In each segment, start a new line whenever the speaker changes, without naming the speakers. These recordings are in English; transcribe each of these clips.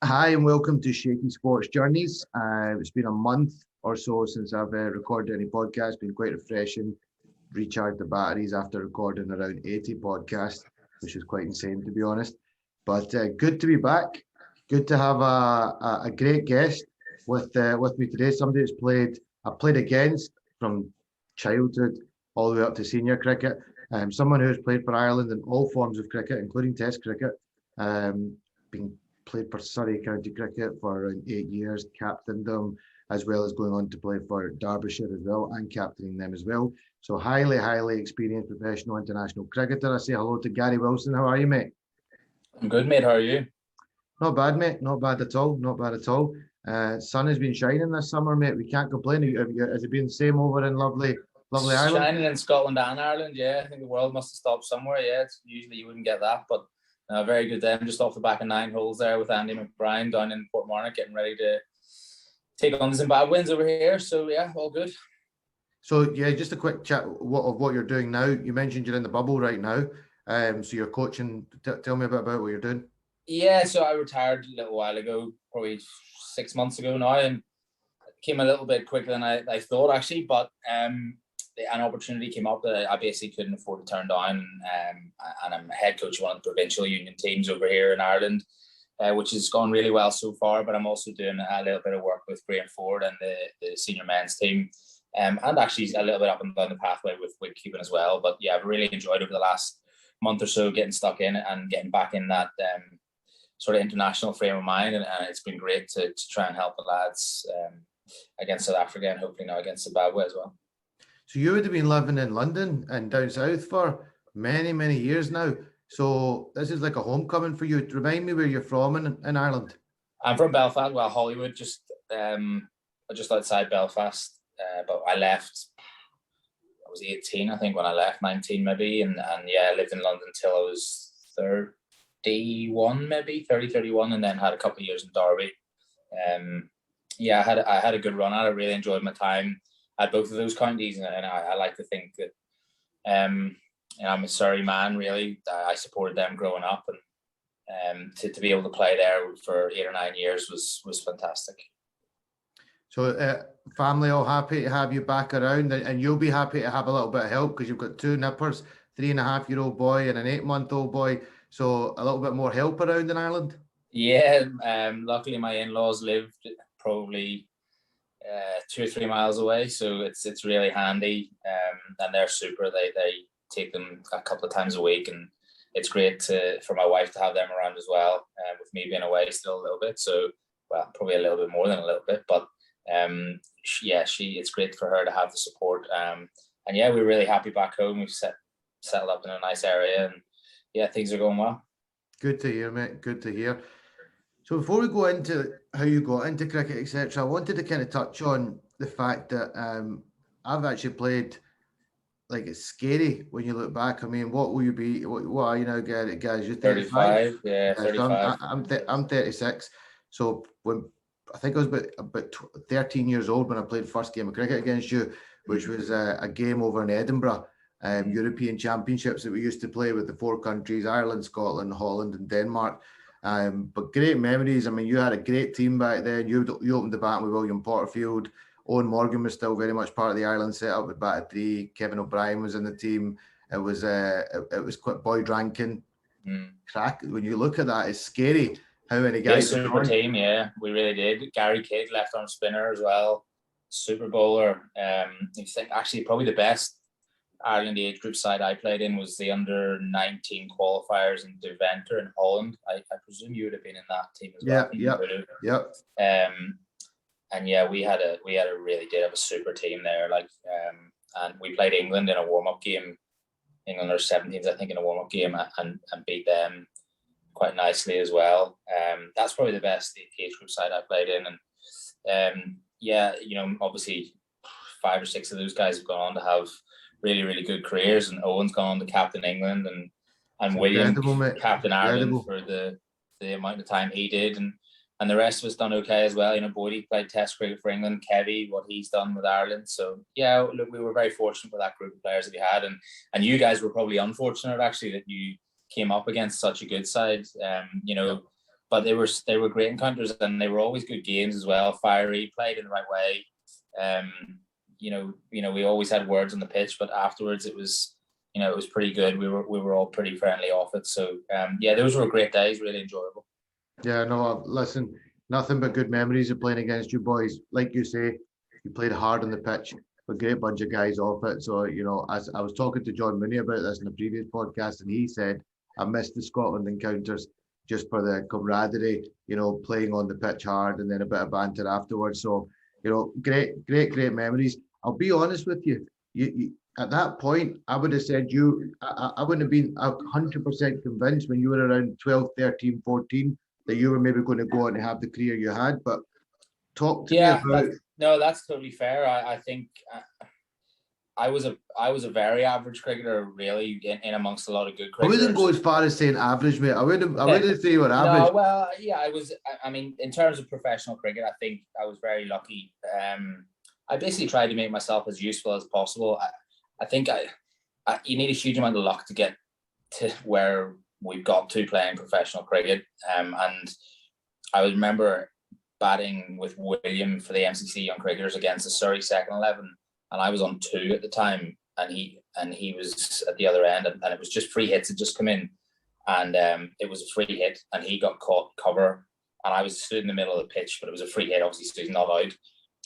Hi and welcome to Shaky Sports Journeys. It's been a month or so since I've recorded any podcast. It's been quite refreshing. Recharged the batteries after recording around 80 podcasts, which is quite insane to be honest. But good to be back. Good to have a great guest with me today. Somebody that's played against from childhood all the way up to senior cricket. Someone who has played for Ireland in all forms of cricket, including Test cricket. Been played for Surrey County Cricket for around 8 years, captained them, as well as going on to play for Derbyshire as well, and captaining them as well. So highly experienced professional international cricketer. I say hello to Gary Wilson. How are you, mate?
I'm good, mate. How are you?
Not bad, mate. Not bad at all. Not bad at all. Sun has been shining this summer, mate. We can't complain. Has it been the same over in lovely Ireland?
Shining in Scotland and Ireland, yeah. I think the world must have stopped somewhere, yeah. Usually you wouldn't get that, but very good then. Just off the back of 9 holes there with Andy McBride down in Portmarnock, getting ready to take on the Zimbabweans over here. So, yeah, all good.
So, yeah, just a quick chat of what you're doing now. You mentioned you're in the bubble right now. So you're coaching. Tell me a bit about what you're doing.
Yeah, so I retired a little while ago, probably 6 months ago now, and it came a little bit quicker than I thought, actually, but an opportunity came up that I basically couldn't afford to turn down, and I'm head coach of one of the provincial union teams over here in Ireland, which has gone really well so far, but I'm also doing a little bit of work with Graham Ford and the senior men's team, and actually a little bit up and down the pathway with wicketkeeping as well. But yeah, I've really enjoyed over the last month or so getting stuck in and getting back in that sort of international frame of mind, and it's been great to try and help the lads against South Africa and hopefully now against Zimbabwe as well.
So you would have been living in London and down south for many years now. So this is like a homecoming for you. Remind me where you're from in Ireland.
I'm from Belfast, well, Hollywood, just outside Belfast. But I left, I was 18, I think, when I left, 19 maybe. And yeah, I lived in London till I was 31, maybe, 31, and then had a couple of years in Derby. Yeah, I had a good run. I really enjoyed my time at both of those counties, and I like to think that I'm a Surrey man, really. I supported them growing up, and to be able to play there for 8 or 9 years was fantastic.
So family all happy to have you back around, and you'll be happy to have a little bit of help because you've got 2 nippers, 3.5-year-old boy and an 8-month-old boy. So a little bit more help around in Ireland.
Yeah, luckily my in-laws lived probably 2 or 3 miles away, so it's really handy, and they're super. They take them a couple of times a week, and it's great for my wife to have them around as well, with me being away still a little bit. So, well, probably a little bit more than a little bit, but it's great for her to have the support, and yeah, we're really happy back home. We've settled up in a nice area, and yeah, things are going well.
Good to hear, mate. Good to hear. So before we go into how you got into cricket, etc., I wanted to kind of touch on the fact that I've actually played. Like, it's scary when you look back. I mean, what will you be? What are you now, guys? You're
35. Yeah, 35.
I'm 36. So when I think I was about 13 years old when I played the first game of cricket against you, which was a game over in Edinburgh, European Championships that we used to play with the 4 countries: Ireland, Scotland, Holland, and Denmark. But great memories. I mean, you had a great team back then. You opened the bat with William Porterfield. Owen Morgan was still very much part of the Ireland setup with batted 3. Kevin O'Brien was in the team. It was quite Boyd Rankin. Crack. When you look at that, it's scary how many guys.
Yeah, super team. Yeah, we really did. Gary Kidd, left arm spinner as well. Super bowler. You think actually probably the best Ireland age group side I played in was the under-19 qualifiers in Deventer in Holland. I presume you would have been in that team as well.
Yeah.
And yeah, we really did have a super team there. Like, and we played England in a warm-up game, England under 17s, I think, in a warm-up game, and beat them quite nicely as well. That's probably the best age group side I played in. And yeah, obviously 5 or 6 of those guys have gone on to have really good careers, and Owen's gone on to captain England, and William captain Ireland for the amount of time he did, and the rest of us done okay as well. Bodie played Test cricket for England, Kevy, what he's done with Ireland. So yeah, look, we were very fortunate with that group of players that we had, and you guys were probably unfortunate actually that you came up against such a good side. but they were great encounters, and they were always good games as well. Fiery, played in the right way. We always had words on the pitch, but afterwards it was pretty good. We were all pretty friendly off it. So those were great days, really enjoyable.
Yeah, no, listen, nothing but good memories of playing against you boys. Like you say, you played hard on the pitch, a great bunch of guys off it. So, as I was talking to John Mooney about this in a previous podcast, and he said, I missed the Scotland encounters just for the camaraderie, playing on the pitch hard and then a bit of banter afterwards. So, great memories. I'll be honest with you. You at that point, I would have said I wouldn't have been 100% convinced when you were around 12, 13, 14 that you were maybe going to go on and have the career you had. But talk to me about.
That's totally fair. I think I was a very average cricketer, really, in amongst a lot of good cricketers.
I wouldn't go as far as saying average, mate. I wouldn't say you were average.
No, well, yeah, I was. I mean, in terms of professional cricket, I think I was very lucky. I basically tried to make myself as useful as possible. I think you need a huge amount of luck to get to where we've got to playing professional cricket. And I remember batting with William for the MCC Young Cricketers against the Surrey second 11, and I was on 2 at the time, and he was at the other end, and it was just free hits had just come in, and it was a free hit, and he got caught cover, and I was stood in the middle of the pitch, but it was a free hit, obviously, so he's not out.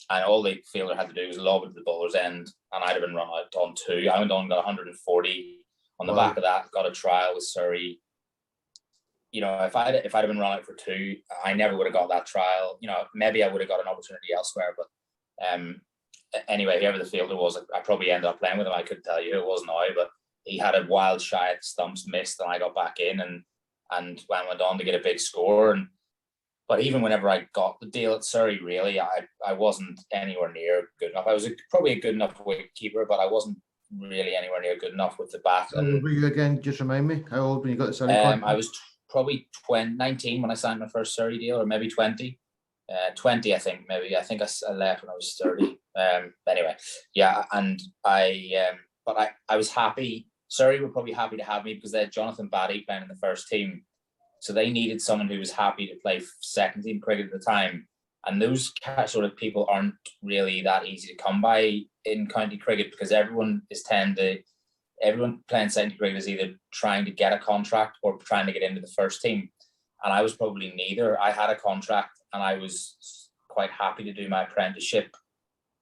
And all the fielder had to do was lob it to the bowler's end, and I'd have been run out on 2. I went on, got 140 on the back of that, got a trial with Surrey. If I'd have been run out for 2, I never would have got that trial. Maybe I would have got an opportunity elsewhere. But anyway, whoever the fielder was, I probably ended up playing with him. I couldn't tell you who it was now, but he had a wild shy at the stumps, missed, and I got back in and went on to get a big score. But even whenever I got the deal at Surrey, really, I wasn't anywhere near good enough. I was probably a good enough wicket keeper, but I wasn't really anywhere near good enough with the bat.
How old were you again? Just remind me. How old when you got the Surrey contract?
I was probably 19 when I signed my first Surrey deal, or maybe 20. 20, I think, maybe. I think I left when I was 30. Anyway, yeah, and but I was happy. Surrey were probably happy to have me because they had Jonathan Batty playing in the first team. So they needed someone who was happy to play second team cricket at the time. And those sort of people aren't really that easy to come by in county cricket, because everyone playing second team cricket is either trying to get a contract or trying to get into the first team. And I was probably neither. I had a contract and I was quite happy to do my apprenticeship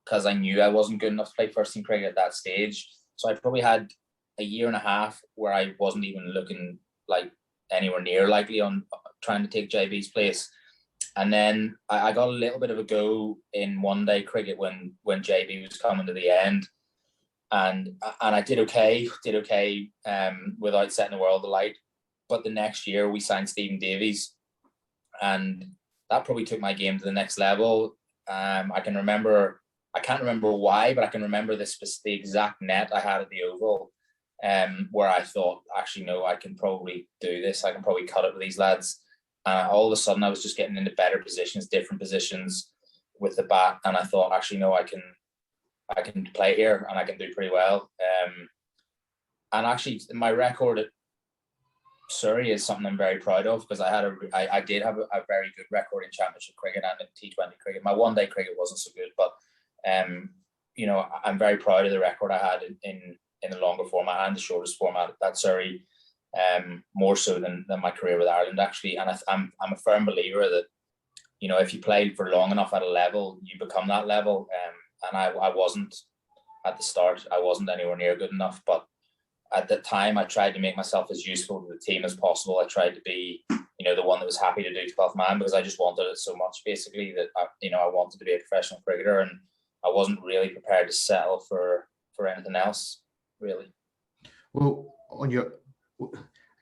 because I knew I wasn't good enough to play first team cricket at that stage. So I probably had a year and a half where I wasn't even looking like anywhere near likely on trying to take JB's place. And then I got a little bit of a go in one day cricket when JB was coming to the end. And I did okay without setting the world alight. But the next year we signed Stephen Davies, and that probably took my game to the next level. I can't remember why, but I can remember the exact net I had at the Oval, where I thought, actually, no, I can probably do this. I can probably cut it with these lads. All of a sudden, I was just getting into better positions, different positions with the bat, and I thought, actually, no, I can play here and I can do pretty well. And actually, my record at Surrey is something I'm very proud of, because I did have a very good record in Championship cricket and in T20 cricket. My one day cricket wasn't so good, but I'm very proud of the record I had in the longer format and the shortest format at Surrey, more so than my career with Ireland, actually. And I'm a firm believer that if you play for long enough at a level, you become that level. And I wasn't at the start. I wasn't anywhere near good enough, but at that time, I tried to make myself as useful to the team as possible. I tried to be, the one that was happy to do 12th man, because I just wanted it so much, basically, that I wanted to be a professional cricketer, and I wasn't really prepared to settle for anything else, really.
Well, I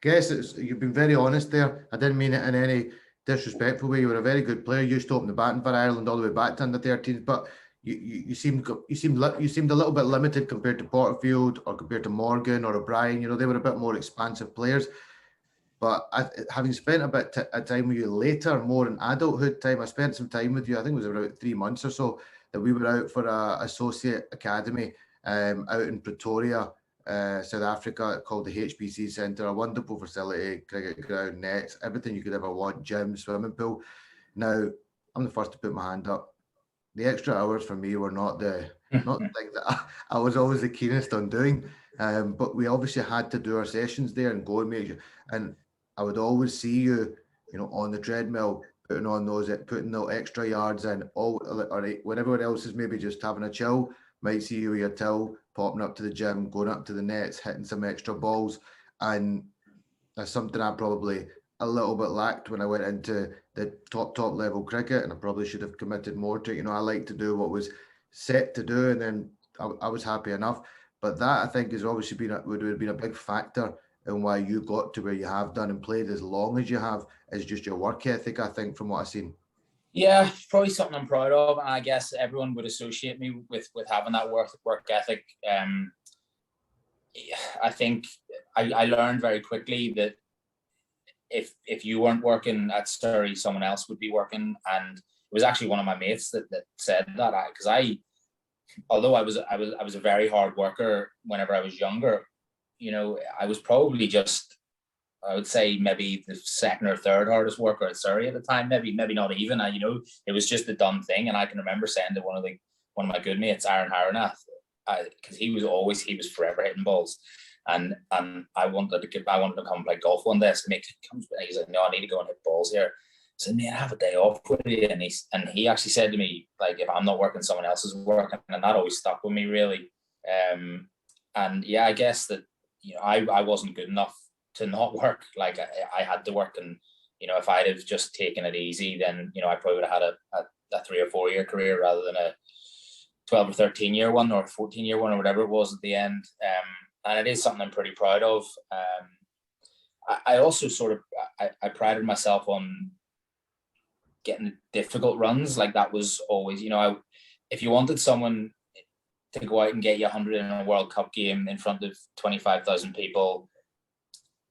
guess you've been very honest there. I didn't mean it in any disrespectful way. You were a very good player. You used to open the batting for Ireland all the way back to under 13s, but you seemed a little bit limited compared to Porterfield or compared to Morgan or O'Brien. They were a bit more expansive players. But having spent a bit of time with you later, more in adulthood time, I spent some time with you. I think it was about 3 months or so that we were out for a associate academy out in Pretoria. South Africa, called the HBC Centre, a wonderful facility, cricket ground, nets, everything you could ever want, gym, swimming pool. Now, I'm the first to put my hand up. The extra hours for me were not the thing that I was always the keenest on doing. But we obviously had to do our sessions there and go and make sure. And I would always see you, on the treadmill, putting the extra yards in. All right, when everyone else is maybe just having a chill, might see you with your till, popping up to the gym, going up to the nets, hitting some extra balls, and that's something I probably a little bit lacked when I went into the top level cricket, and I probably should have committed more to it. I like to do what was set to do, and then I was happy enough. But that, I think, has obviously would have been a big factor in why you got to where you have done and played as long as you have, is just your work ethic, I think, from what I've seen.
Yeah, probably something I'm proud of, and I guess everyone would associate me with having that work ethic. I think I learned very quickly that if you weren't working at Surrey, someone else would be working, and it was actually one of my mates that said that, because although I was a very hard worker whenever I was younger, I was probably just, I would say, maybe the second or third hardest worker at Surrey at the time. Maybe not even. It was just a done thing. And I can remember saying to one of my good mates, Aaron Haranath, because he was forever hitting balls, and I wanted to come play golf one day. So he's like, no, I need to go and hit balls here. I said, man, have a day off with you. And he actually said to me, like, if I'm not working, someone else is working, and that always stuck with me, really. And yeah, I guess that I wasn't good enough to not work. Like I had to work, and if I'd have just taken it easy, then I probably would have had a 3 or 4 year career rather than a 12 or 13 year one or 14 year one or whatever it was at the end. And it is something I'm pretty proud of. I also I prided myself on getting difficult runs. Like that was always, if you wanted someone to go out and get you 100 in a World Cup game in front of 25,000 people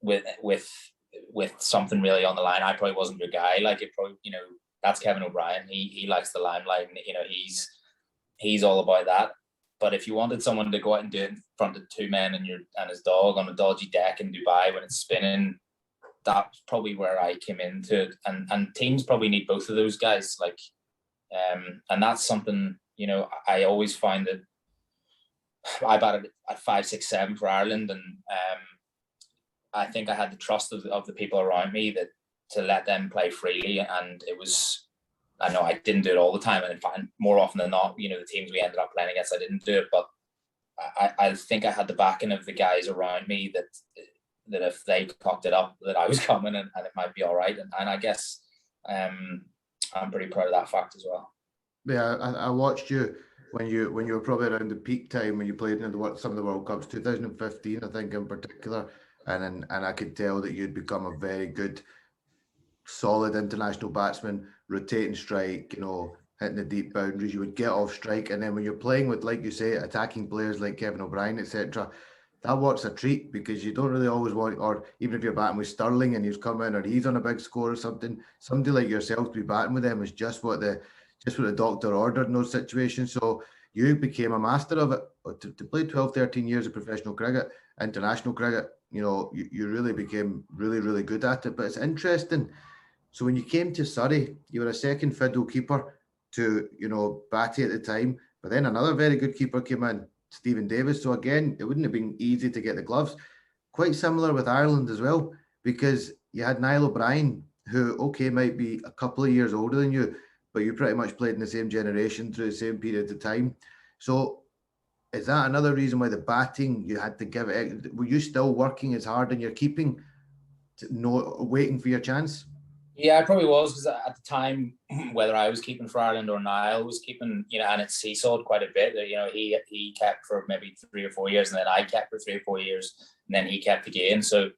with something really on the line, I probably wasn't your guy. Like it probably, that's Kevin O'Brien. He likes the limelight, and he's all about that. But if you wanted someone to go out and do it in front of two men and his dog on a dodgy deck in Dubai when it's spinning, that's probably where I came into it. And teams probably need both of those guys. Like, and that's something, I always find that I batted at 5, 6, 7 for Ireland, and I think I had the trust of the people around me to let them play freely. And it was, I know I didn't do it all the time, and in fact, more often than not, the teams we ended up playing against, I didn't do it. But I think I had the backing of the guys around me that if they cocked it up, that I was coming, and it might be all right. And I guess I'm pretty proud of that fact as well.
Yeah, I watched you when you were probably around the peak time when you played in some of the World Cups, 2015, I think in particular, and I could tell that you'd become a very good, solid international batsman, rotating strike, hitting the deep boundaries. You would get off strike, and then when you're playing with, like you say, attacking players like Kevin O'Brien, etc., that works a treat, because you don't really always want, or even if you're batting with Sterling and he's come in or he's on a big score or something, somebody like yourself to be batting with them is just what the doctor ordered in those situations. So you became a master of it. To play 12, 13 years of professional cricket, international cricket, you really became really, really good at it. But it's interesting. So when you came to Surrey, you were a second fiddle keeper to, Batty at the time, but then another very good keeper came in, Stephen Davis. So again, it wouldn't have been easy to get the gloves. Quite similar with Ireland as well, because you had Niall O'Brien, who, okay, might be a couple of years older than you, but you pretty much played in the same generation through the same period of time. So is that another reason why the batting, you had to give it? Were you still working as hard in your keeping, waiting for your chance?
Yeah, I probably was, because at the time, whether I was keeping for Ireland or Niall was keeping, and it seesawed quite a bit. He kept for maybe 3 or 4 years, and then I kept for 3 or 4 years, and then he kept again. So,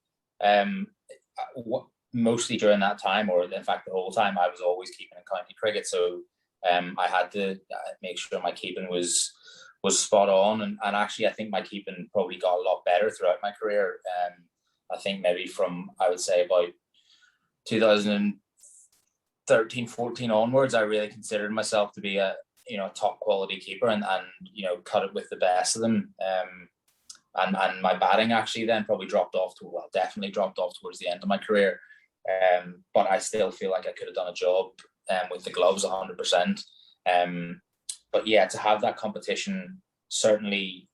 mostly during that time, or in fact the whole time, I was always keeping in county cricket. So, I had to make sure my keeping was spot on, and actually I think my keeping probably got a lot better throughout my career. I think maybe from, I would say, about 2013, 14 onwards, I really considered myself to be a top quality keeper, and cut it with the best of them. and my batting actually then probably definitely dropped off towards the end of my career. But I still feel like I could have done a job with the gloves 100%. But yeah, to have that competition, certainly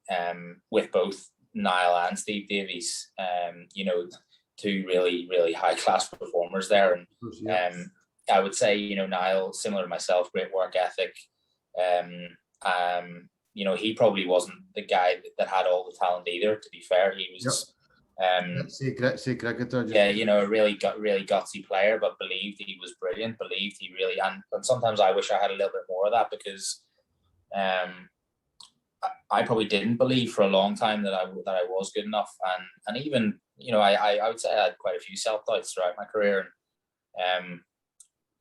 with both Niall and Steve Davies, two really, really high class performers there. And I would say, Niall, similar to myself, great work ethic. He probably wasn't the guy that had all the talent either, to be fair. He was
say cricketer.
A really gutsy player, but believed he was brilliant, believed he really, and sometimes I wish I had a little bit more of that, because I probably didn't believe for a long time that I was good enough, and even I would say I had quite a few self-doubts throughout my career, and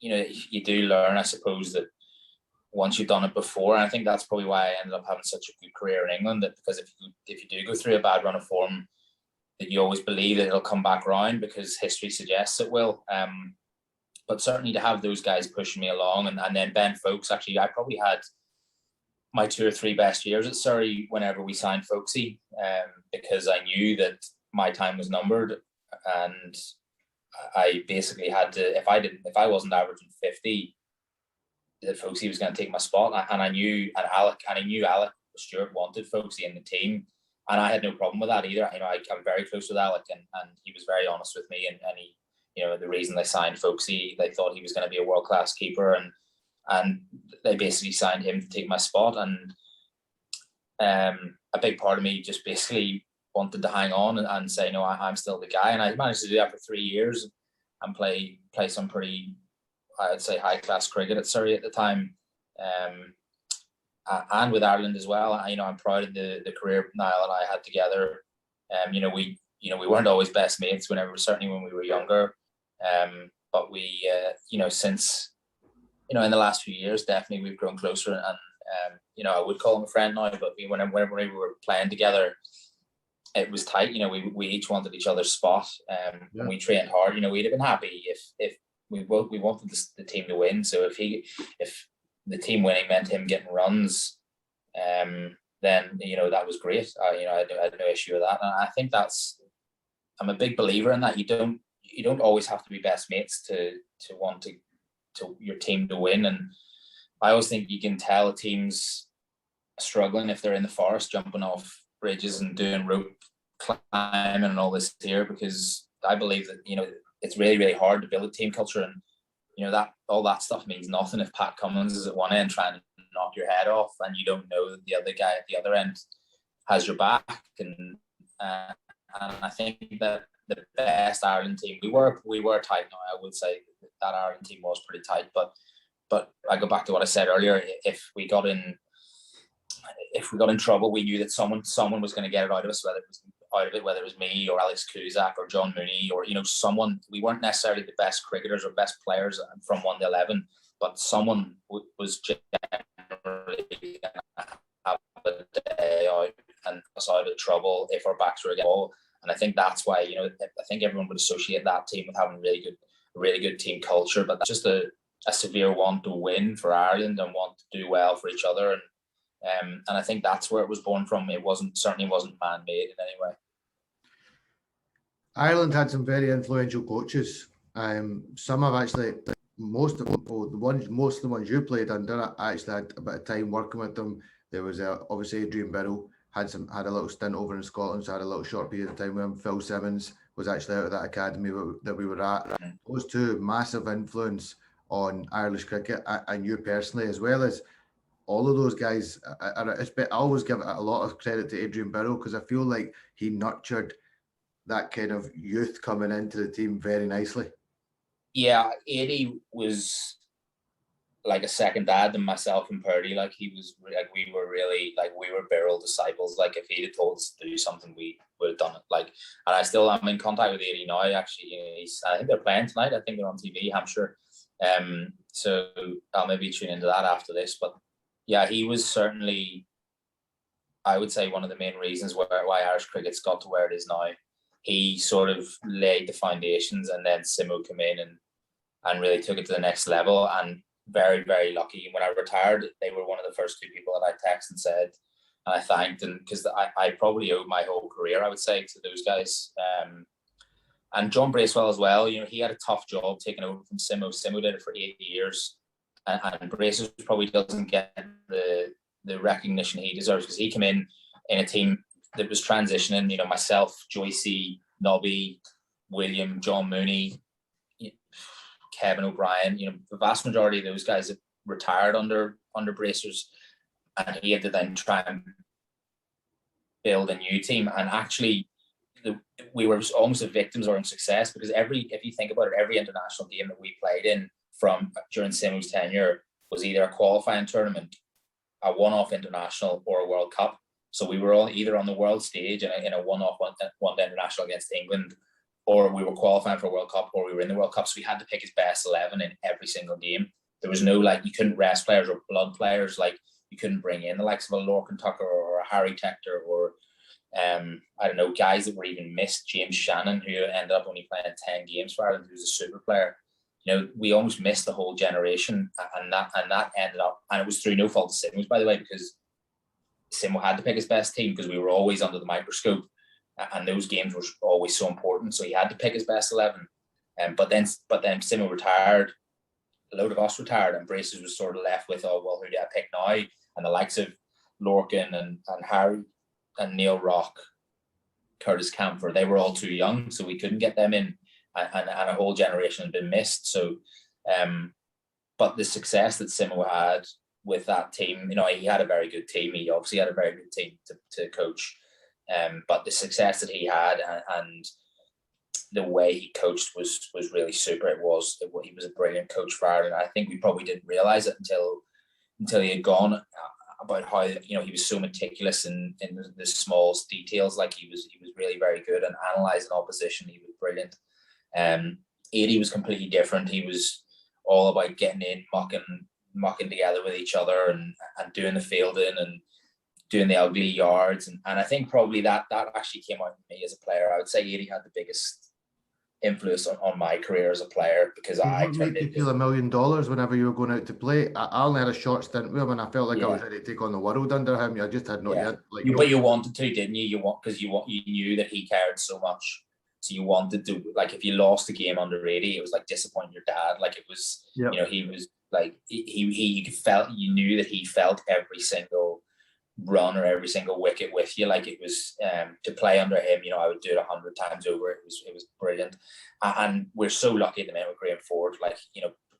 you do learn, I suppose, that once you've done it before. And I think that's probably why I ended up having such a good career in England, that because if you do go through a bad run of form, that you always believe that it'll come back around, because history suggests it will. But certainly to have those guys pushing me along, and then Ben Folkes, actually, I probably had my 2 or 3 best years at Surrey whenever we signed Folkesy, because I knew that my time was numbered, and I basically had to, if I wasn't averaging 50, that Folkesy was going to take my spot. And I knew Alec Stewart wanted Folkesy in the team, and I had no problem with that either. I'm very close with Alec, and he was very honest with me, and he, the reason they signed Folkesy, they thought he was going to be a world-class keeper, and they basically signed him to take my spot. And a big part of me just basically wanted to hang on and say, no, I'm still the guy. And I managed to do that for 3 years and play some pretty, I'd say, high-class cricket at Surrey at the time, and with Ireland as well. I'm proud of the career Niall and I had together. We weren't always best mates certainly when we were younger, but we, since, in the last few years, definitely we've grown closer, and I would call him a friend now, but whenever we were playing together, it was tight. We each wanted each other's spot, and we trained hard. We'd have been happy if we wanted the team to win. So if the team winning meant him getting runs, then that was great. I had no issue with that, and I think I'm a big believer in that. You don't always have to be best mates to want to your team to win. And I always think you can tell a team's struggling if they're in the forest jumping off bridges and doing rope climbing and all this here, because I believe that it's really, really hard to build a team culture, and that all that stuff means nothing if Pat Cummins is at one end trying to knock your head off, and you don't know that the other guy at the other end has your back. And I think that the best Ireland team, we were tight. Now I would say that Ireland team was pretty tight, but I go back to what I said earlier. If we got in trouble, we knew that someone was going to get it out of us, whether it was me or Alex Cusack or John Mooney or someone. We weren't necessarily the best cricketers or best players from 1 to 11, but someone was generally going to have a day out and us out of trouble if our backs were against the wall. And I think that's why I think everyone would associate that team with having really good team culture. But that's just a severe want to win for Ireland and want to do well for each other. And I think that's where it was born from. It certainly wasn't man-made in any way.
Ireland had some very influential coaches. Some have actually, most of the ones you played under, I actually had a bit of time working with them. There was obviously Adrian Birrell had a little stint over in Scotland, so I had a little short period of time with him. Phil Simmons was actually out of that academy that we were at. Those two, massive influence on Irish cricket and you personally, as well as all of those guys. I always give a lot of credit to Adrian Birrell, because I feel like he nurtured that kind of youth coming into the team very nicely. Yeah,
Eddie was like a second dad to myself and Purdy. Like we were Birrell disciples. Like if he'd told us to do something, we would have done it. Like, and I still am in contact with Eddie now. Actually, I think they're playing tonight. I think they're on TV, Hampshire. So I'll maybe tune into that after this. But yeah, he was certainly, I would say, one of the main reasons why Irish cricket's got to where it is now. He sort of laid the foundations, and then Simo came in and really took it to the next level. And very, very lucky. When I retired, they were one of the first 2 people that I texted and said, I thanked, and because I probably owed my whole career, I would say, to those guys. And John Bracewell as well. He had a tough job taking over from Simo. Simo did it for 8 years, and Bracewell probably doesn't get the recognition he deserves, because he came in a team that was transitioning. Myself, Joycey, Nobby, William, John Mooney, Kevin O'Brien. The vast majority of those guys have retired under Bracers, and he had to then try and build a new team. And actually, we were almost the victims of our own success, because if you think about it, every international game that we played in during Simo's tenure was either a qualifying tournament, a one-off international, or a World Cup. So we were all either on the world stage in a one-off one-day international against England, or we were qualifying for a World Cup, or we were in the World Cup. So we had to pick his best 11 in every single game. There was no, you couldn't rest players or blood players. You couldn't bring in the likes of a Lorcan Tucker or a Harry Tector or I don't know, guys that were even missed. James Shannon, who ended up only playing 10 games for Ireland, who's a super player. We almost missed the whole generation, and that ended up, and it was through no fault of Simo's, by the way, because Simo had to pick his best team, because we were always under the microscope, and those games were always so important. So he had to pick his best 11. But then Simo retired, a load of us retired, and Braces was sort of left with, oh, well, who do I pick now? And the likes of Lorcan and Harry and Neil Rock, Curtis Camphor, they were all too young, so we couldn't get them in, and a whole generation had been missed. So, but the success that Simo had with that team, he had a very good team. He obviously had a very good team to coach, but the success that he had and the way he coached was really super. He was a brilliant coach for Ireland. I think we probably didn't realise it until he had gone, about how he was so meticulous in the smallest details. He was really very good at analysing opposition. He was brilliant. 80 was completely different. He was all about getting in, mucking together with each other, and doing the fielding and doing the ugly yards. And I think probably that actually came out in me as a player. I would say 80 had the biggest influence on my career as a player, because I
made you feel $1 million whenever you were going out to play. I only had a short stint with him, and I felt like I was ready to take on the world under him. I just had not yet.
But you wanted to, didn't you? Because you knew that he cared so much, so you wanted to. If you lost the game under 80, it was like disappointing your dad. It was, he was you knew that he felt every single run or every single wicket with you. It was to play under him, I would do it 100 times over. It was brilliant. And we're so lucky at the minute with Graham Ford,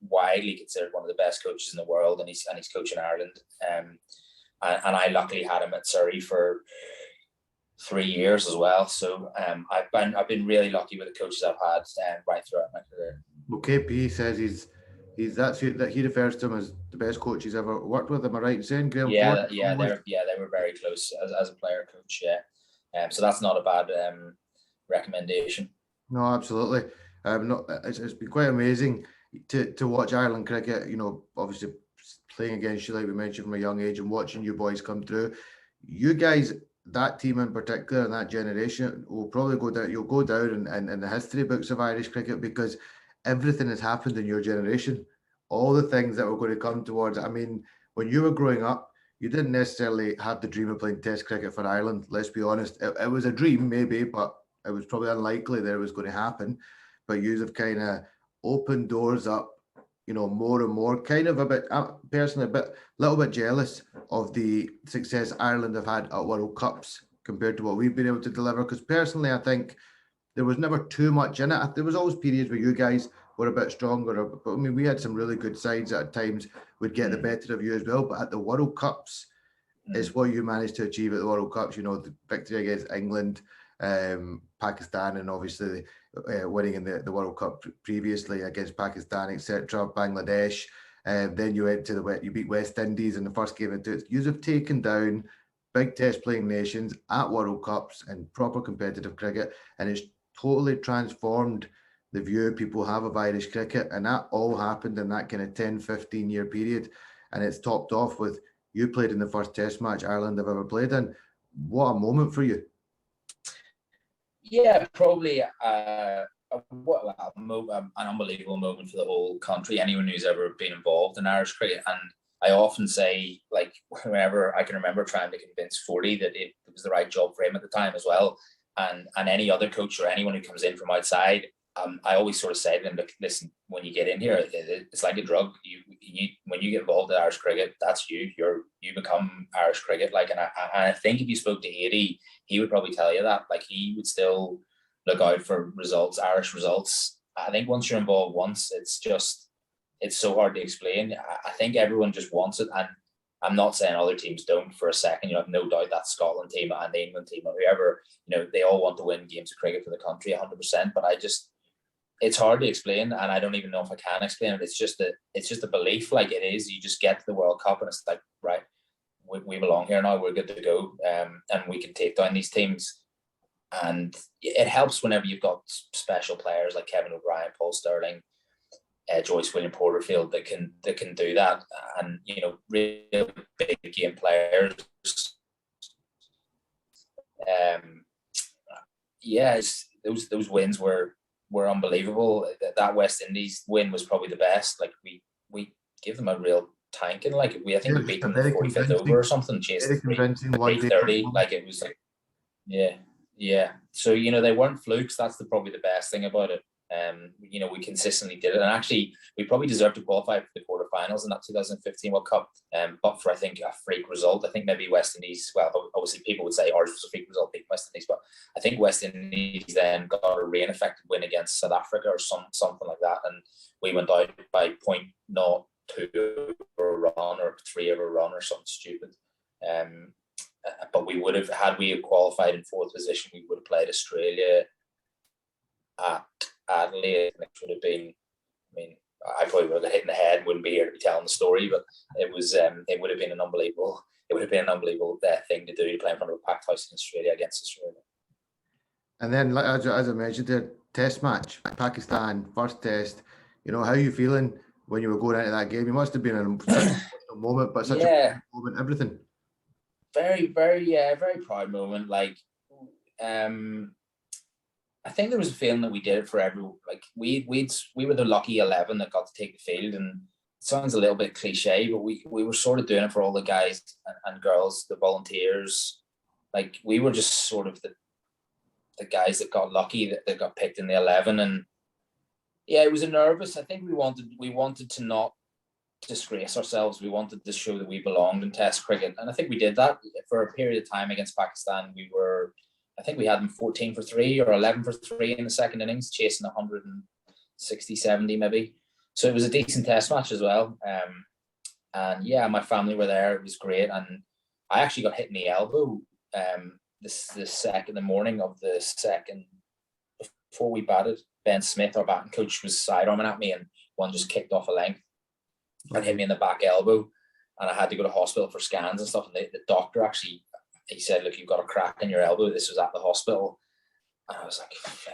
widely considered one of the best coaches in the world, and he's coaching Ireland. And I luckily had him at Surrey for 3 years as well. So I've been really lucky with the coaches I've had right throughout my career.
Well, KP says that he refers to him as the best coach he's ever worked with. Am I right in saying, Graham Ford?
They were very close as a player coach. Yeah, so that's not a bad recommendation.
No, absolutely. It's been quite amazing to watch Ireland cricket. Obviously playing against you, like we mentioned, from a young age, and watching you boys come through. You guys, that team in particular, and that generation, will probably go down. You'll go down in the history books of Irish cricket, because everything has happened in your generation. All the things that were going to come towards. I mean, when you were growing up, you didn't necessarily have the dream of playing Test cricket for Ireland. Let's be honest. It was a dream, maybe, but it was probably unlikely that it was going to happen. But you have kind of opened doors up, more and more. Kind of a bit, personally, a little bit jealous of the success Ireland have had at World Cups compared to what we've been able to deliver. Because personally, I think there was never too much in it. There was always periods where you guys were a bit stronger. But I mean, we had some really good sides at times. Would get the better of you as well. But at the World Cups, it's what you managed to achieve at the World Cups. The victory against England, Pakistan, and obviously winning in the World Cup previously against Pakistan, etc. Bangladesh. Then you went to you beat West Indies in the first game into it. You have taken down big Test playing nations at World Cups and proper competitive cricket, and it's totally transformed the view people have of Irish cricket, and that all happened in that kind of 10-15 year period, and it's topped off with you played in the first Test match Ireland have ever played in. What a moment for you.
Yeah, probably an unbelievable moment for the whole country, anyone who's ever been involved in Irish cricket. And I often say, like, whenever I can remember trying to convince 40 that it was the right job for him at the time as well, and any other coach or anyone who comes in from outside, I always sort of say to them, look, listen, when you get in here, it's like a drug. You when you get involved in Irish cricket, that's you. You become Irish cricket. Like, and I think if you spoke to 80, he would probably tell you that. Like, he would still look out for results, Irish results. I think once you're involved once, it's so hard to explain. I think everyone just wants it, and I'm not saying other teams don't for a second. You know, I've no doubt that Scotland team and the England team or whoever, you know, they all want to win games of cricket for the country 100%. But it's hard to explain, and I don't even know if I can explain it. It's just a belief, like it is. You just get to the World Cup and it's like, right, we belong here now. We're good to go, and we can take down these teams. And it helps whenever you've got special players like Kevin O'Brien, Paul Sterling, Joyce William Porterfield that can do that, and you know, real big game players. Those wins were unbelievable. That West Indies win was probably the best. Like we give them a real tanking. Like I think we beat them in the 45th over or something. Chased 330. Like it was like, yeah. So you know, they weren't flukes. That's probably the best thing about it. You know, we consistently did it, and actually, we probably deserved to qualify for the quarterfinals in that 2015 World Cup. But for, I think, a freak result. I think maybe West Indies. Well, obviously, people would say ours was a freak result, beating West Indies, but I think West Indies then got a rain-affected win against South Africa or something like that, and we went out by 0.2 over a run or 3 over a run or something stupid. But we would have, had we qualified in 4th position, we would have played Australia at Adelaide, and it would have been, I mean, I probably would have hit in the head, wouldn't be here to be telling the story, but it would have been an unbelievable thing to do, to play in front of a packed house in Australia against Australia.
And then, as I mentioned, the test match, Pakistan, first test, you know, how are you feeling when you were going into that game? You must have been an emotional moment, but such a moment, everything.
Very, very, very proud moment. Like, I think there was a feeling that we did it for everyone. Like we were the lucky 11 that got to take the field, and it sounds a little bit cliche, but we were sort of doing it for all the guys and girls, the volunteers. Like we were just sort of the guys that got lucky that got picked in the 11, and yeah, it was a nervous. I think we wanted to not disgrace ourselves. We wanted to show that we belonged in Test cricket, and I think we did that for a period of time against Pakistan. I think we had them 14 for 3 or 11 for 3 in the second innings, chasing 160, 70 maybe. So it was a decent test match as well. And yeah, my family were there. It was great. And I actually got hit in the elbow the morning of the second, before we batted. Ben Smith, our batting coach, was sidearming at me, and one just kicked off a length and hit me in the back elbow. And I had to go to hospital for scans and stuff. And the doctor actually, he said, look, you've got a crack in your elbow. This was at the hospital. And I was like,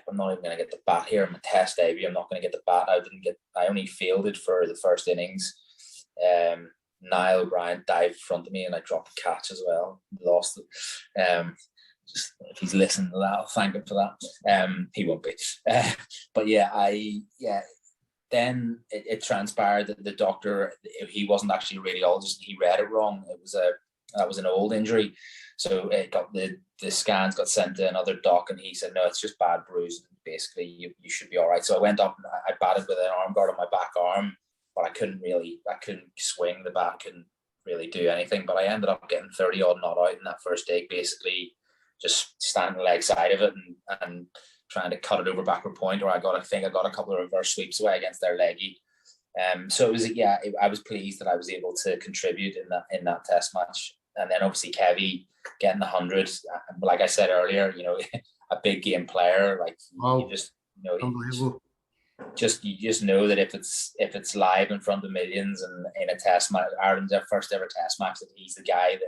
I'm not even going to get the bat here. I'm a test debut. I'm not going to get the bat. I only fielded for the first innings. Niall O'Brien dived in front of me, and I dropped the catch as well. Lost it. Just, if he's listening to that, I'll thank him for that. He won't be. But then it transpired that the doctor, he wasn't actually a radiologist. He read it wrong. That was an old injury. So it got the scans got sent to another doc, and he said, no, it's just bad bruise. Basically, you should be all right. So I went up and I batted with an arm guard on my back arm, but I couldn't swing the bat, couldn't really do anything. But I ended up getting 30 odd not out in that first day, basically just standing leg side of it and trying to cut it over backward point, or I think I got a couple of reverse sweeps away against their leggy. So it was, I was pleased that I was able to contribute in that test match. And then obviously Kevy getting the 100, like I said earlier, you know, a big game player. Like you just, you know,
unbelievable.
You just know that if it's live in front of millions and in a test match, Ireland's their first ever test match, that he's the guy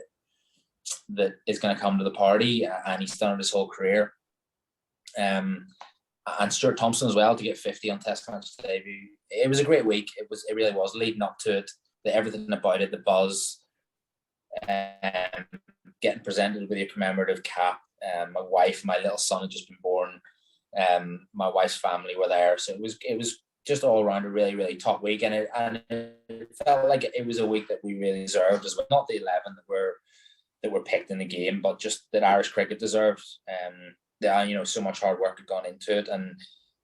that is going to come to the party, and he's done it his whole career. And Stuart Thompson as well, to get 50 on test match debut. It was a great week. It really was, leading up to it, everything about it, the buzz. Getting presented with your commemorative cap. My little son had just been born. My wife's family were there, so it was just all around a really, really top week, and it felt like it was a week that we really deserved as well. Not the 11 that were picked in the game, but just that Irish cricket deserved. So much hard work had gone into it, and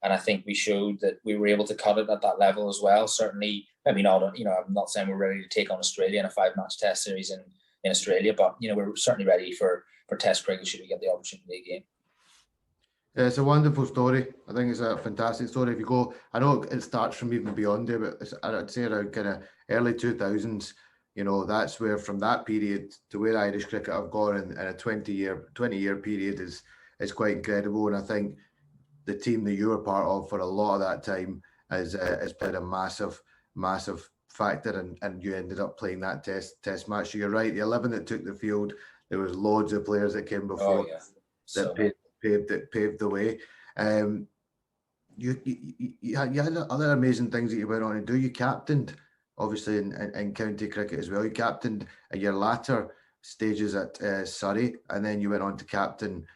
I think we showed that we were able to cut it at that level as well. Certainly, maybe not. I'm not saying we're ready to take on Australia in a 5-match Test series in Australia, but we're certainly ready for Test cricket should we get the opportunity again.
Yeah, it's a wonderful story. I think it's a fantastic story. If you go, I know it starts from even beyond there, but I'd say around kind of early 2000s, that's where from that period to where Irish cricket have gone in a 20-year period is quite incredible. And I think the team that you were part of for a lot of that time has played a massive factor, and you ended up playing that test match. So you're right, the 11 that took the field, there was loads of players that came before that paved the way. You had other amazing things that you went on to do. You captained, obviously, in county cricket as well. You captained at your latter stages at Surrey, and then you went on to captain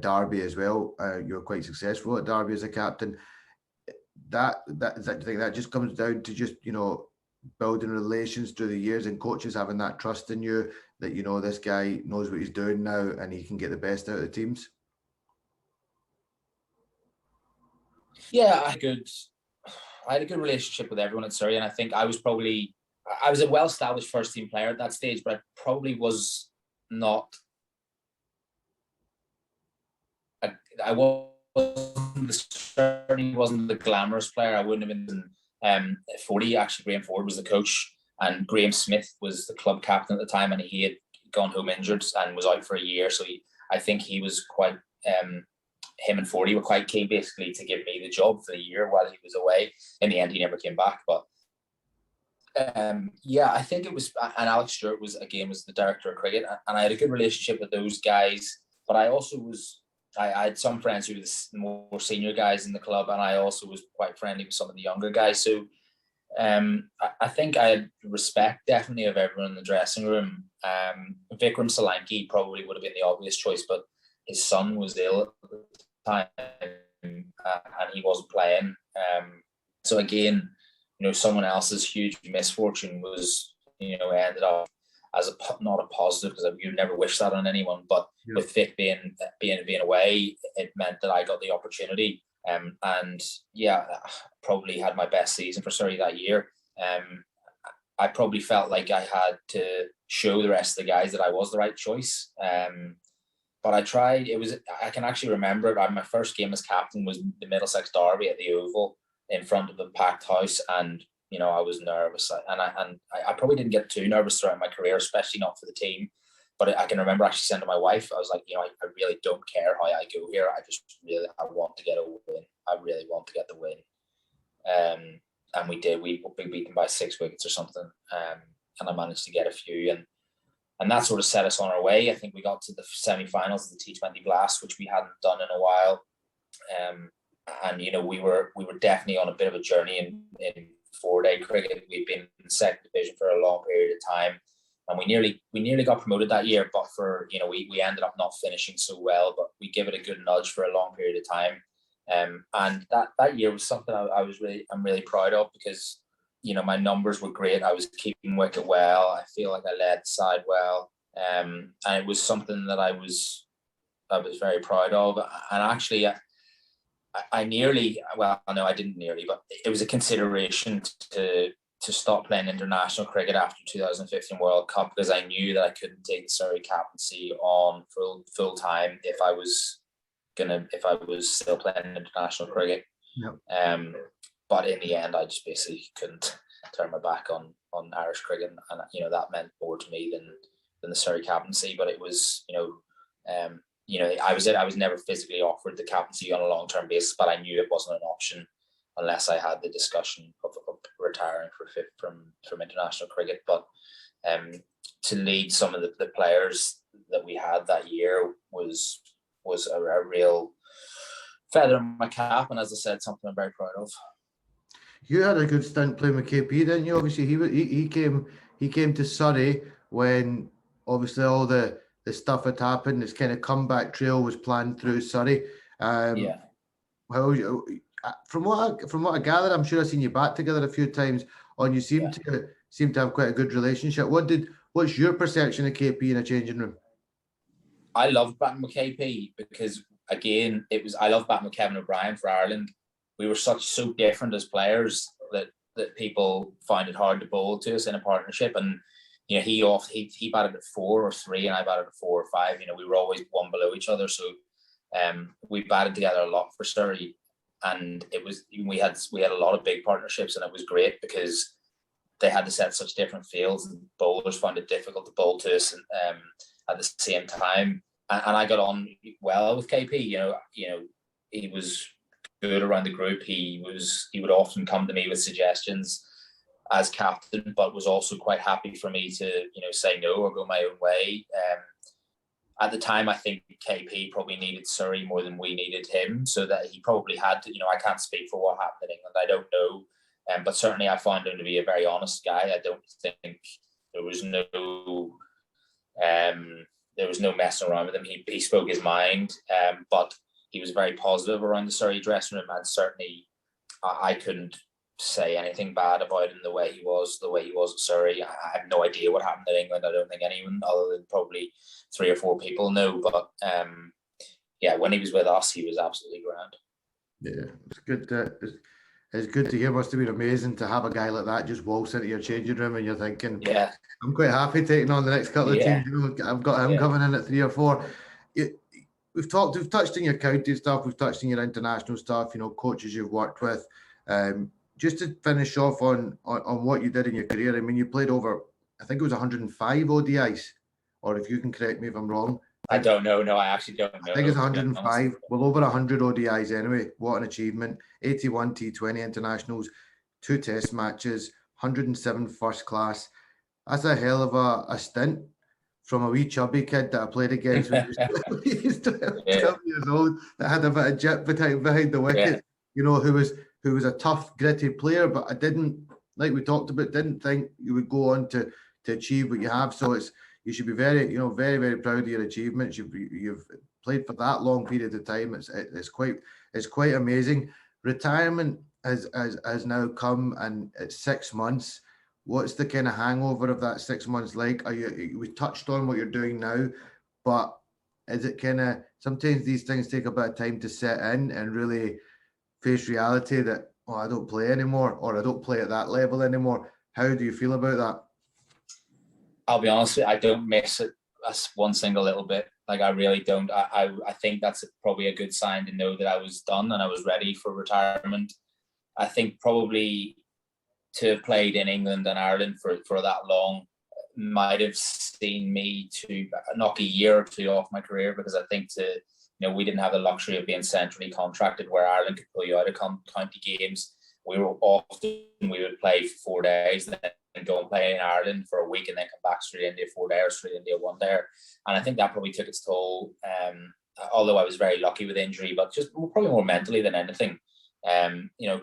Derby as well. You were quite successful at Derby as a captain. Do you think that just comes down to just building relations through the years and coaches having that trust in you that this guy knows what he's doing now and he can get the best out of the teams?
Yeah, I had a good relationship with everyone at Surrey, and I think I was a well-established first-team player at that stage, but I probably was not. Certainly wasn't the glamorous player. I wouldn't have been 40. Actually, Graham Ford was the coach, and Graham Smith was the club captain at the time, and he had gone home injured and was out for a year. So I think he was quite. Him and Fordy were quite keen, basically, to give me the job for the year while he was away. In the end, he never came back. But I think it was, and Alex Stewart was the director of cricket, and I had a good relationship with those guys. But I also I had some friends who were the more senior guys in the club, and I also was quite friendly with some of the younger guys. So I think I had respect definitely of everyone in the dressing room. Vikram Solanki probably would have been the obvious choice, but his son was ill at the time, and he wasn't playing. So again, someone else's huge misfortune was, ended up as not a positive, because you'd never wish that on anyone. But with Vic being away, it meant that I got the opportunity. Probably had my best season for Surrey that year. I probably felt like I had to show the rest of the guys that I was the right choice. But I tried. I can actually remember it. My first game as captain was the Middlesex Derby at the Oval in front of a packed house, and I was nervous, and I probably didn't get too nervous throughout my career, especially not for the team. But I can remember actually saying to my wife, I was like, I really don't care how I go here. I want to get a win. I really want to get the win. And we did. We were beaten by 6 wickets or something, and I managed to get a few, and that sort of set us on our way. I think we got to the semi-finals of the T20 Blast, which we hadn't done in a while. And we were definitely on a bit of a journey in 4-day cricket. We'd been in the second division for a long period of time, and we nearly got promoted that year. But we ended up not finishing so well. But we give it a good nudge for a long period of time. And that year was something I'm really proud of, because my numbers were great. I was keeping wicket well. I feel like I led the side well, and it was something that I was very proud of. And actually, I nearly, well, no, I didn't nearly, but it was a consideration to stop playing international cricket after 2015 World Cup, because I knew that I couldn't take the Surrey captaincy on full time if I was still playing international cricket. Yep. But in the end, I just basically couldn't turn my back on Irish cricket, and that meant more to me than the Surrey captaincy. But it was, I was never physically offered the captaincy on a long-term basis, but I knew it wasn't an option unless I had the discussion of retiring from international cricket. But to lead some of the players that we had that year was a real feather in my cap, and as I said, something I'm very proud of.
You had a good stint playing with KP, didn't you? Obviously, he came to Surrey when obviously all the stuff had happened. This kind of comeback trail was planned through Surrey. How from what I gather, I'm sure I've seen you back together a few times. And you
Yeah.
seem to have quite a good relationship. What's your perception of KP in a changing room?
I loved batting with KP because, again, I love batting with Kevin O'Brien for Ireland. We were so different as players that people find it hard to bowl to us in a partnership. And he batted at 4 or 3, and I batted at 4 or 5. We were always one below each other, so we batted together a lot for Surrey, and we had a lot of big partnerships, and it was great because they had to set such different fields, and bowlers found it difficult to bowl to us, and at the same time. And I got on well with KP. He was good around the group. He would often come to me with suggestions as captain, but was also quite happy for me to say no or go my own way. At the time, I think KP probably needed Surrey more than we needed him, so that he probably had to. I can't speak for what happened in England. I don't know, but certainly I found him to be a very honest guy. I don't think there was no messing around with him. He spoke his mind, but he was very positive around the Surrey dressing room, and certainly I couldn't say anything bad about him the way he was at Surrey. I have no idea what happened in England. I don't think anyone other than probably 3 or 4 people know, but when he was with us, he was absolutely grand.
Yeah, it's good. It's good to hear. Must have been amazing to have a guy like that just waltz into your changing room, and you're thinking,
yeah,
I'm quite happy taking on the next couple of teams. I've got him coming in at 3 or 4. We've touched on your county stuff, we've touched on your international stuff, coaches you've worked with. Just to finish off on what you did in your career, I mean, you played over, I think it was 105 ODIs, or if you can correct me if I'm wrong.
I don't know. No, I actually don't know.
I think it's 105. Well, over 100 ODIs anyway. What an achievement. 81 T20 internationals, 2 test matches, 107 first class. That's a hell of a stint from a wee chubby kid that I played against when he was 12 years old, that had a bit of jip behind the wicket, who was a tough, gritty player, but I didn't, like we talked about, didn't think you would go on to achieve what you have. So you should be very, very, very proud of your achievements. You've played for that long period of time. It's quite amazing. Retirement has now come, and it's 6 months. What's the kind of hangover of that 6 months like? We touched on what you're doing now, but is it kind of, sometimes these things take a bit of time to set in and really face reality that, I don't play anymore, or I don't play at that level anymore. How do you feel about that?
I'll be honest with you, I don't miss it one single little bit. Like, I really don't. I think that's probably a good sign to know that I was done and I was ready for retirement. I think probably to have played in England and Ireland for that long might have seen me to knock a year or 2 off my career, because I think we didn't have the luxury of being centrally contracted where Ireland could pull you out of county games. We would play for 4 days, then go and play in Ireland for a week, and then come back straight into 4 days, straight into 1 day. And I think that probably took its toll. Although I was very lucky with injury, but just probably more mentally than anything.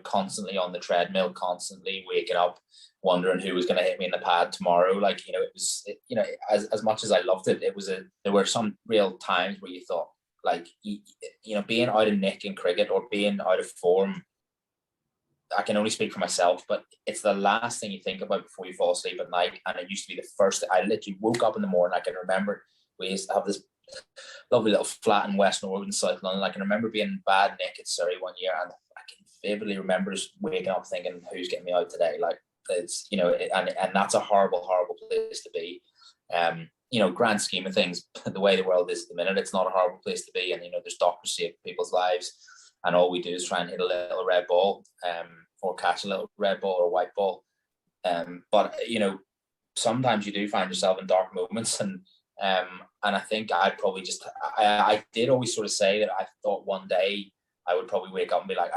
Constantly on the treadmill, constantly waking up, wondering who was going to hit me in the pad tomorrow. Like, as much as I loved it, there were some real times where you thought, like, being out of nick in cricket or being out of form, I can only speak for myself, but it's the last thing you think about before you fall asleep at night. And it used to be the first. I literally woke up in the morning. I can remember we used to have this lovely little flat in West Norwood in South London. I can remember being in bad nick at Surrey one year, and I can vividly remember just waking up thinking, who's getting me out today? Like, it's, and that's a horrible, horrible place to be. Grand scheme of things, the way the world is at the minute, it's not a horrible place to be. And, there's doctors saving people's lives, and all we do is try and hit a little red ball, or catch a little red ball or white ball. But sometimes you do find yourself in dark moments, and I think I did always sort of say that I thought one day I would probably wake up and be like,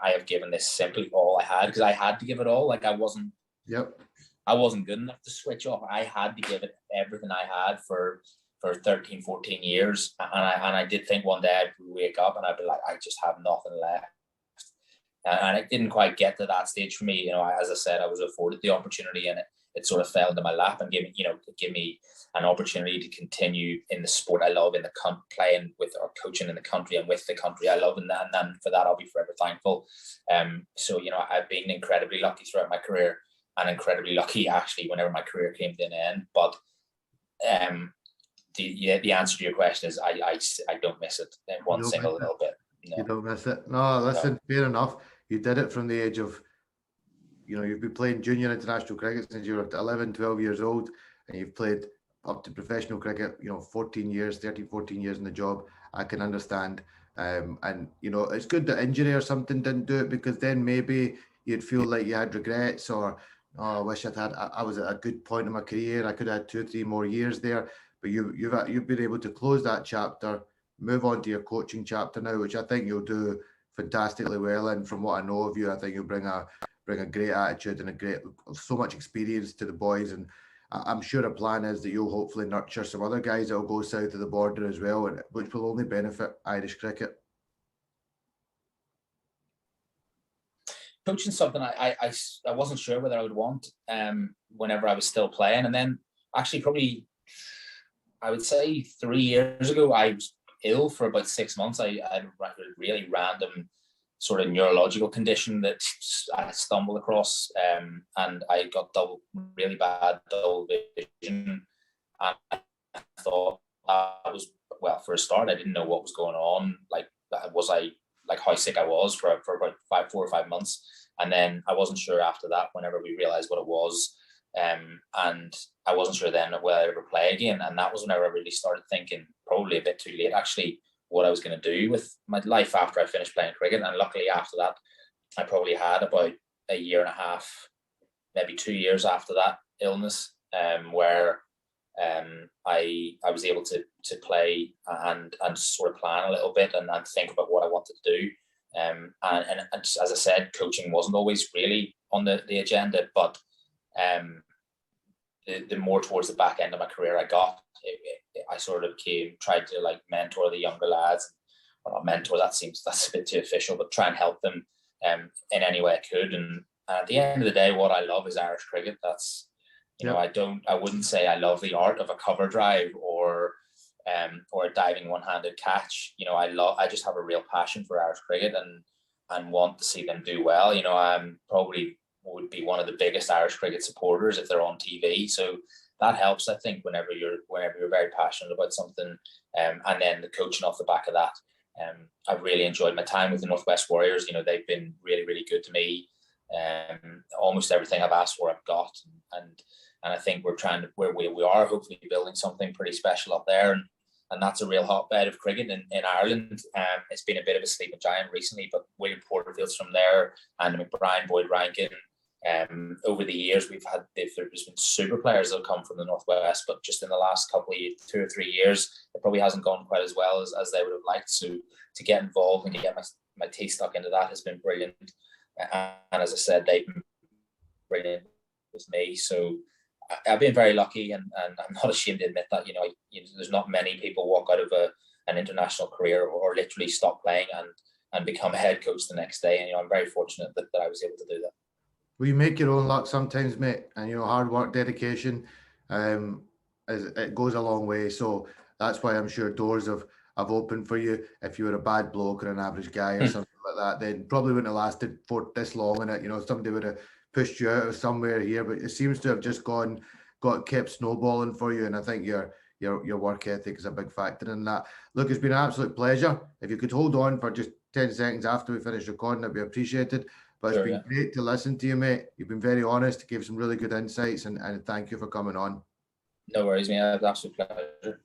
I have given this simply all I had, because I had to give it all. Like, I wasn't good enough to switch off. I had to give it everything I had for 13, 14 years. And I did think one day I'd wake up and I'd be like, I just have nothing left. and it didn't quite get to that stage for me. As I said, I was afforded the opportunity, and it sort of fell into my lap and gave me an opportunity to continue in the sport I love, in the playing with or coaching in the country and with the country I love, and for that I'll be forever thankful. So I've been incredibly lucky throughout my career, and incredibly lucky actually whenever my career came to an end. But the answer to your question is I don't miss it in one single little bit. No.
You don't miss it. No, listen, fair enough. You did it from the age of, you've been playing junior international cricket since you were 11, 12 years old, and you've played up to professional cricket, 14 years in the job. I can understand. And, it's good that injury or something didn't do it, because then maybe you'd feel like you had regrets, or, I wish I was at a good point in my career. I could have had 2 or 3 more years there. But you've been able to close that chapter, move on to your coaching chapter now, which I think you'll do fantastically well. And from what I know of you, I think you'll bring a great attitude and so much experience to the boys. And I'm sure a plan is that you'll hopefully nurture some other guys that will go south of the border as well, and which will only benefit Irish cricket.
Coaching something I wasn't sure whether I would want whenever I was still playing, and then actually probably I would say 3 years ago I was ill for about 6 months. I had a really random sort of neurological condition that I stumbled across, and I got really bad double vision. And I thought for a start, I didn't know what was going on. How sick I was for about 4 or 5 months, and then I wasn't sure after that. Whenever we realized what it was, and I wasn't sure then whether I'd ever play again. And that was whenever I really started thinking, probably a bit too late actually, what I was going to do with my life after I finished playing cricket. And luckily after that, I probably had about a year and a half, maybe 2 years after that illness, where I was able to play and sort of plan a little bit and think about what I wanted to do. And as I said, coaching wasn't always really on the agenda, but the more towards the back end of my career I got, I sort of tried to mentor the younger lads. Well, not mentor, that's a bit too official, but try and help them in any way I could. And at the end of the day, what I love is Irish cricket. That's I wouldn't say I love the art of a cover drive or a diving one-handed catch. I just have a real passion for Irish cricket and want to see them do well. I'm probably would be one of the biggest Irish cricket supporters if they're on TV. So that helps, I think, whenever you're very passionate about something. And then the coaching off the back of that. I've really enjoyed my time with the Northwest Warriors. They've been really, really good to me. Almost everything I've asked for, I've got. And I think we are hopefully building something pretty special up there. And that's a real hotbed of cricket in Ireland. It's been a bit of a sleeping giant recently, but William Porterfield's from there, and McBride, Boyd Rankin. Over the years, there's been super players that have come from the Northwest, but just in the last couple of 2 or 3 years, it probably hasn't gone quite as well as they would have liked. So to get involved and get my teeth stuck into that has been brilliant. And as I said, they've been brilliant with me. So I've been very lucky, and I'm not ashamed to admit that. There's not many people walk out of an international career or literally stop playing and become a head coach the next day. And I'm very fortunate that I was able to do that.
Well, you make your own luck sometimes, mate, and hard work, dedication, it goes a long way. So that's why I'm sure doors have opened for you. If you were a bad bloke or an average guy or something like that, then probably wouldn't have lasted for this long in it. Somebody would have pushed you out of somewhere here, but it seems to have just kept snowballing for you. And I think your work ethic is a big factor in that. Look, it's been an absolute pleasure. If you could hold on for just 10 seconds after we finish recording, that'd be appreciated. But it's been great to listen to you, mate. You've been very honest, gave some really good insights, and thank you for coming on.
No worries, mate. It was an absolute pleasure.